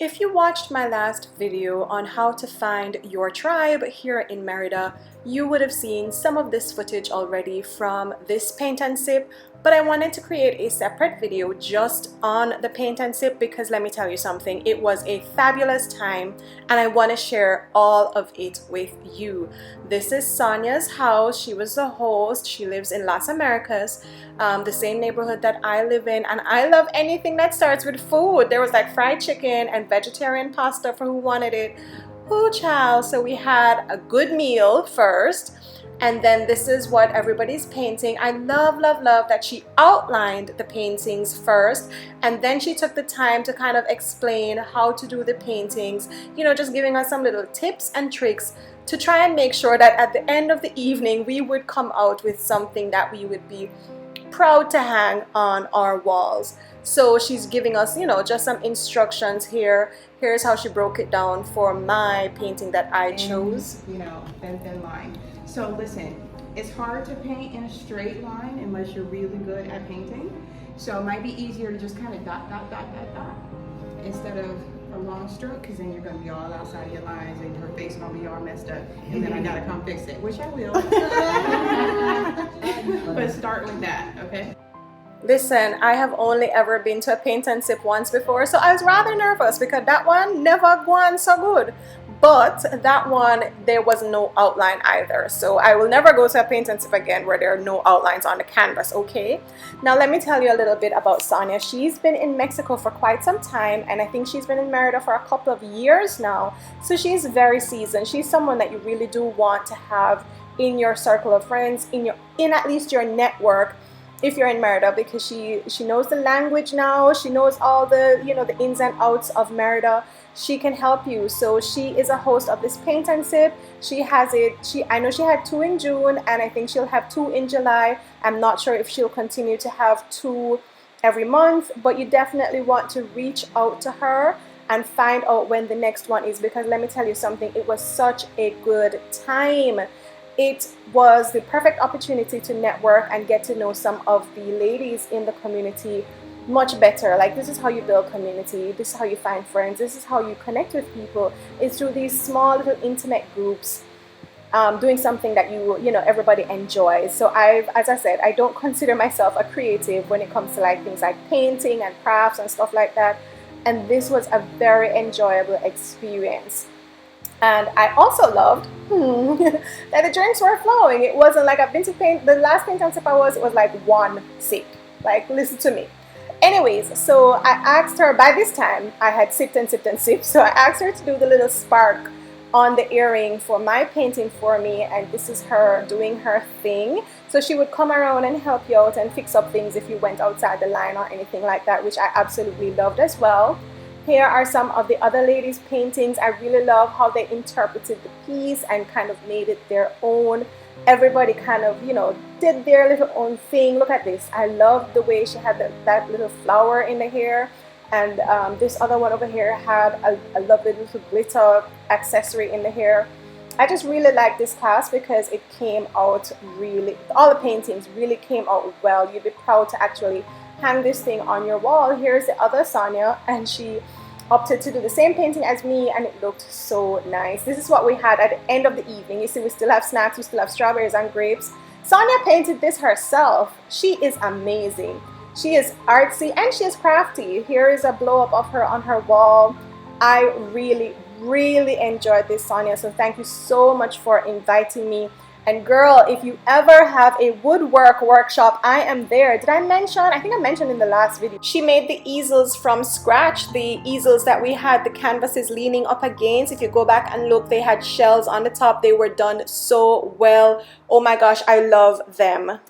If you watched my last video on how to find your tribe here in Merida, you would have seen some of this footage already from this paint and sip, but I wanted to create a separate video just on the paint and sip because let me tell you something, it was a fabulous time and I want to share all of it with you. This is Sonia's house. She was the host. She lives in Las Americas, the same neighborhood that I live in, and I love anything that starts with food. There was like fried chicken and vegetarian pasta for who wanted it. Ooh, child. So we had a good meal first, and then this is what everybody's painting. I love that she outlined the paintings first, and then she took the time to kind of explain how to do the paintings, you know, just giving us some little tips and tricks to try and make sure that at the end of the evening we would come out with something that we would be proud to hang on our walls. So she's giving us, you know, just some instructions here. Here's how she broke it down for my painting that I chose. You know, thin line. So listen, it's hard to paint in a straight line unless you're really good at painting. So it might be easier to just kind of dot instead of a long stroke, because then you're going to be all outside of your lines and her face going to be all messed up, and then I got to come fix it, which I will. But start with that, okay? Listen, I have only ever been to a paint and sip once before, so I was rather nervous because that one never gone so good. But that one, there was no outline either. So I will never go to a paint and sip again where there are no outlines on the canvas, okay? Now let me tell you a little bit about Sonia. She's been in Mexico for quite some time, and I think she's been in Merida for a couple of years now. So she's very seasoned. She's someone that you really do want to have in your circle of friends, in at least your network, if you're in Merida, because she knows the language now. She knows all the, you know, the ins and outs of Merida. She can help you. So she is a host of this paint and sip. She has it, I know she had 2 in June, and I think she'll have 2 in July. I'm not sure if she'll continue to have 2 every month, but you definitely want to reach out to her and find out when the next one is, because let me tell you something, it was such a good time. It was the perfect opportunity to network and get to know some of the ladies in the community much better. Like, this is how you build community, this is how you find friends, this is how you connect with people. It's through these small little intimate groups, doing something that you know everybody enjoys. So as I said, I don't consider myself a creative when it comes to like things like painting and crafts and stuff like that, and this was a very enjoyable experience. And I also loved that the drinks were flowing. It wasn't like I've been to paint, the last paint and sip it was like 1 sip. Like, listen to me. Anyways, so I asked her, by this time I had sipped and sipped and sipped, so I asked her to do the little spark on the earring for my painting for me, and this is her doing her thing. So she would come around and help you out and fix up things if you went outside the line or anything like that, which I absolutely loved as well. Here are some of the other ladies' paintings. I really love how they interpreted the piece and kind of made it their own. Everybody kind of, you know, did their little own thing. Look at this. I love the way she had that little flower in the hair. And this other one over here had a lovely little glitter accessory in the hair. I just really like this class because it came out really, all the paintings really came out well. You'd be proud to actually hang this thing on your wall. Here's the other Sonia, and she opted to do the same painting as me, and it looked so nice. This is what we had at the end of the evening. You see, we still have snacks, we still have strawberries and grapes. Sonia painted this herself. She is amazing. She is artsy and she is crafty. Here is a blow up of her on her wall. I really enjoyed this, Sonia, so thank you so much for inviting me. And girl, if you ever have a woodwork workshop, I am there. Did I mention? I think I mentioned in the last video. She made the easels from scratch. The easels that we had, the canvases leaning up against. If you go back and look, they had shells on the top. They were done so well. Oh my gosh, I love them.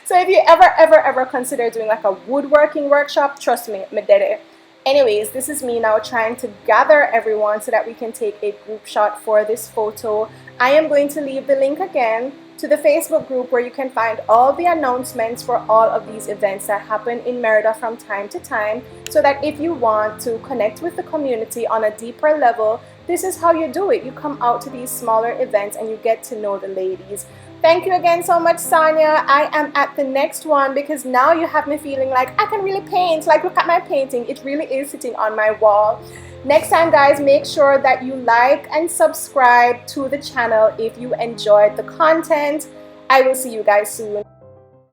So if you ever consider doing like a woodworking workshop, trust me, me did it. Anyways, this is me now trying to gather everyone so that we can take a group shot for this photo. I am going to leave the link again to the Facebook group where you can find all the announcements for all of these events that happen in Merida from time to time, so that if you want to connect with the community on a deeper level, this is how you do it. You come out to these smaller events and you get to know the ladies. Thank you again so much, Sonia. I am at the next one because now you have me feeling like I can really paint. Like, look at my painting. It really is sitting on my wall. Next time, guys, make sure that you like and subscribe to the channel if you enjoyed the content. I will see you guys soon.